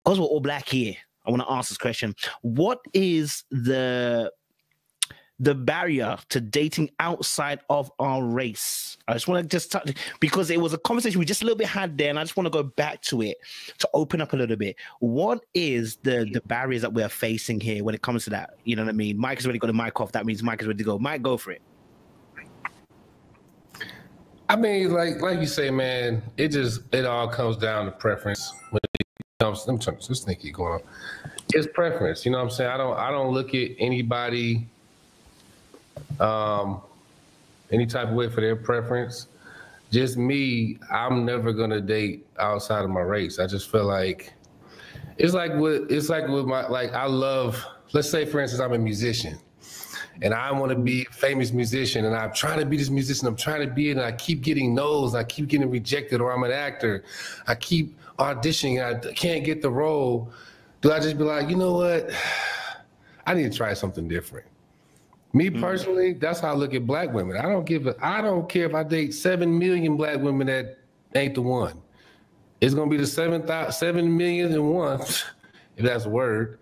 because we're all black here, I want to ask this question. What is the barrier to dating outside of our race? I just want to just touch, because it was a conversation we just a little bit had there, and I just want to go back to it to open up a little bit. What is the barriers that we're facing here when it comes to that? You know what I mean? Mike has already got the mic off. That means Mike is ready to go. Mike, go for it. I mean, like you say, man, it all comes down to preference. When it comes, let me turn this thing keep going on. It's preference. You know what I'm saying? I don't look at anybody any type of way for their preference. Just me, I'm never gonna date outside of my race. I just feel like it's like with my, like, I love, let's say for instance, I'm a musician and I want to be a famous musician and I'm trying to be this musician, I'm trying to be it, and I keep getting no's, I keep getting rejected, or I'm an actor, I keep auditioning, I can't get the role. Do I just be like, you know what? I need to try something different. Me personally, that's how I look at black women. I don't care if I date 7 million black women that ain't the one. It's gonna be the 7 million and one, if that's a word.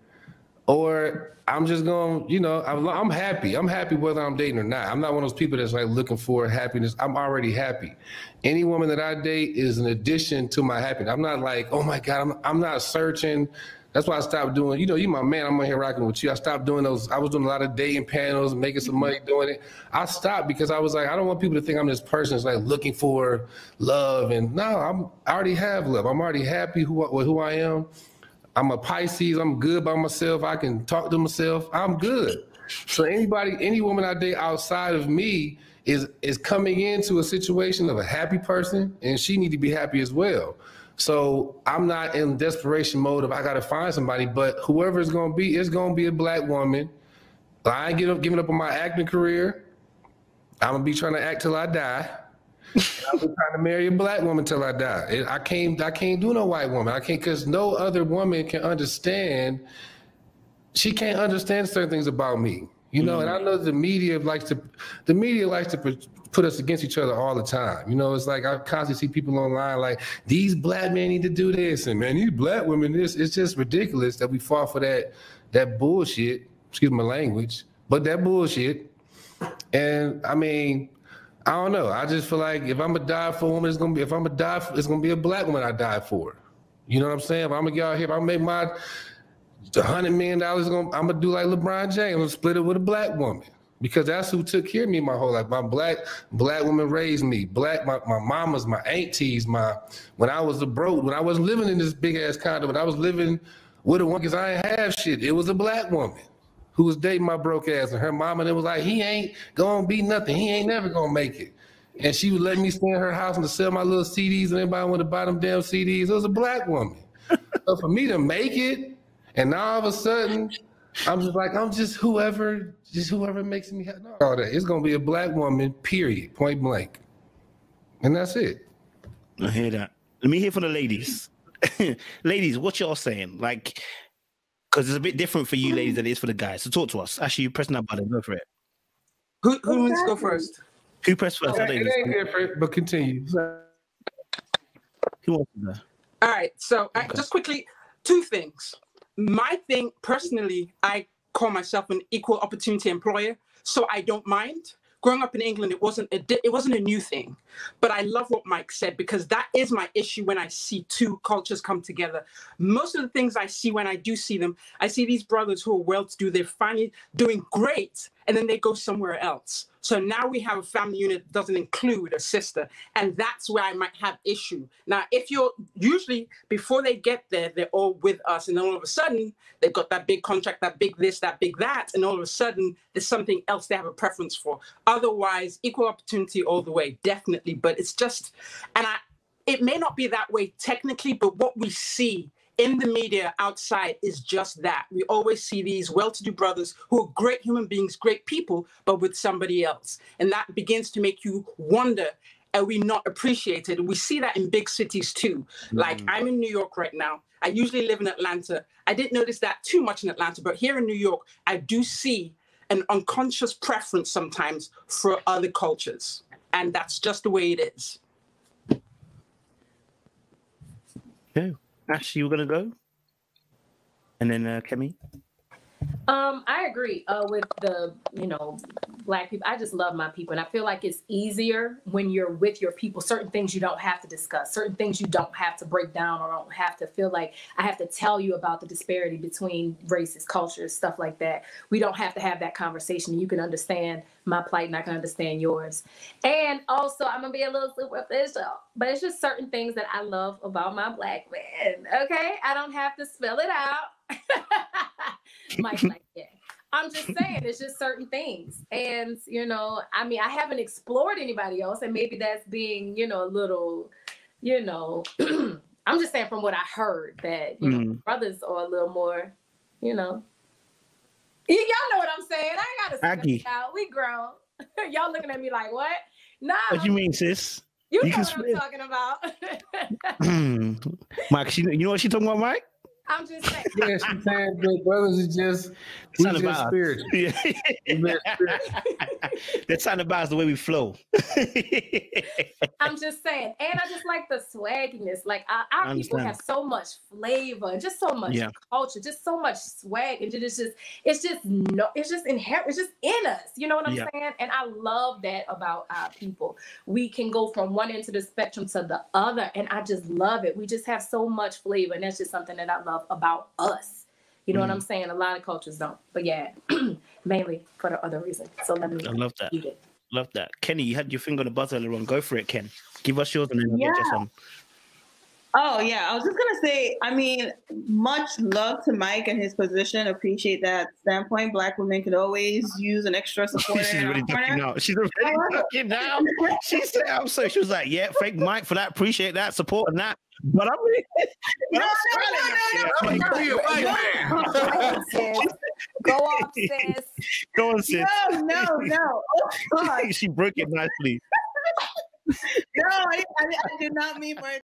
Or I'm just gonna, you know, I'm happy. I'm happy whether I'm dating or not. I'm not one of those people that's like looking for happiness. I'm already happy. Any woman that I date is an addition to my happiness. I'm not like, oh my God, I'm not searching. That's why I stopped doing, you know, you my man, I'm on here rocking with you. I stopped doing those. I was doing a lot of dating panels, making some money doing it. I stopped because I was like, I don't want people to think I'm this person that's like looking for love. And no, I already have love. I'm already happy with who I am. I'm a Pisces. I'm good by myself. I can talk to myself. I'm good. So any woman I date outside of me is coming into a situation of a happy person, and she need to be happy as well. So I'm not in desperation mode of I got to find somebody, but whoever it's going to be a black woman. I ain't giving up on my acting career. I'm going to be trying to act till I die. I'll be trying to marry a black woman till I die. I can't do no white woman. I can't, because no other woman can understand. She can't understand certain things about me, you know. And I know the media likes to put us against each other all the time. You know, it's like I constantly see people online like, these black men need to do this, and man, these black women this. It's just ridiculous that we fall for that bullshit. Excuse my language, but that bullshit. And I mean, I don't know. I just feel like if I'm gonna die for a woman, it's gonna be a black woman I die for. You know what I'm saying? If I'm gonna get out here, if I make my $100 million, I'm gonna do like LeBron James. I'm gonna split it with a black woman, because that's who took care of me my whole life. My black woman raised me. My mamas, my aunties, when I was when I wasn't living in this big ass condo, when I was living with a woman, because I ain't have shit. It was a black woman who was dating my broke ass, and her mama, and it was like, he ain't gonna be nothing. He ain't never gonna make it. And she would let me stay in her house and to sell my little CDs, and everybody wanted to buy them damn CDs. It was a black woman. So for me to make it, and now all of a sudden, I'm just whoever makes me happy. All that. It's gonna be a black woman, period, point blank. And that's it. I hear that. Let me hear from the ladies. Ladies, what y'all saying? Like, because it's a bit different for you ladies than it is for the guys. So talk to us. Actually, you pressing that button. Go for it. Who wants to go first? Who pressed first? It ain't different, but continue. Who wants to go? All right. So just quickly, two things. My thing, personally, I call myself an equal opportunity employer, so I don't mind. Growing up in England, it wasn't a new thing, but I love what Mike said, because that is my issue when I see two cultures come together. Most of the things I see when I do see them, I see these brothers who are well-to-do, they're finally doing great, and then they go somewhere else. So now we have a family unit that doesn't include a sister, and that's where I might have issue. Now, if you're usually, before they get there, they're all with us, and then all of a sudden, they've got that big contract, that big this, that big that, and all of a sudden, there's something else they have a preference for. Otherwise, equal opportunity all the way, definitely. But it's just, and it may not be that way technically, but what we see in the media outside is just that. We always see these well-to-do brothers who are great human beings, great people, but with somebody else. And that begins to make you wonder, are we not appreciated? And we see that in big cities too. Like, I'm in New York right now. I usually live in Atlanta. I didn't notice that too much in Atlanta, but here in New York, I do see an unconscious preference sometimes for other cultures. And that's just the way it is. Okay. Ashley, you were going to go? And then Kemi? I agree with the, Black people. I just love my people. And I feel like it's easier when you're with your people. Certain things you don't have to discuss. Certain things you don't have to break down or don't have to feel like I have to tell you about the disparity between races, cultures, stuff like that. We don't have to have that conversation. You can understand my plight and I can understand yours. And also, I'm going to be a little superficial, but it's just certain things that I love about my Black men. Okay? I don't have to spell it out. Mike's like, yeah. I'm just saying, it's just certain things. And, I haven't explored anybody else. And maybe that's being, a little, I'm just saying from what I heard that, brothers are a little more, y'all know what I'm saying. I ain't got to spell it out. We grown. Y'all looking at me like, what? Nah. What you mean, sis? You know what I'm talking about. Mike, you know what she's talking about, Mike? I'm just saying. Yeah, she's saying good brothers are just spiritual. Yeah. That's not about the way we flow. I'm just saying. And I just like the swagginess. Like our people have so much flavor and just so much culture, just so much swag. And it's just inherent. It's just in us. You know what I'm saying? And I love that about our people. We can go from one end of the spectrum to the other. And I just love it. We just have so much flavor. And that's just something that I love about us. You know what I'm saying? A lot of cultures don't. But yeah, mainly for the other reason. So let me. I love that. Love that. Kenny, you had your finger on the buzzer earlier on. Go for it, Ken. Give us yours and then I'll get this on. Oh, yeah. I was just going to say, much love to Mike and his position. Appreciate that standpoint. Black women could always use an extra support. She's already ducking out. She's already ducking out. She was like, yeah, thank Mike for that. Appreciate that support and that. But I'm really, Go off, sis. Go on, sis. No. Oh, she broke it nicely. No, I did not mean for it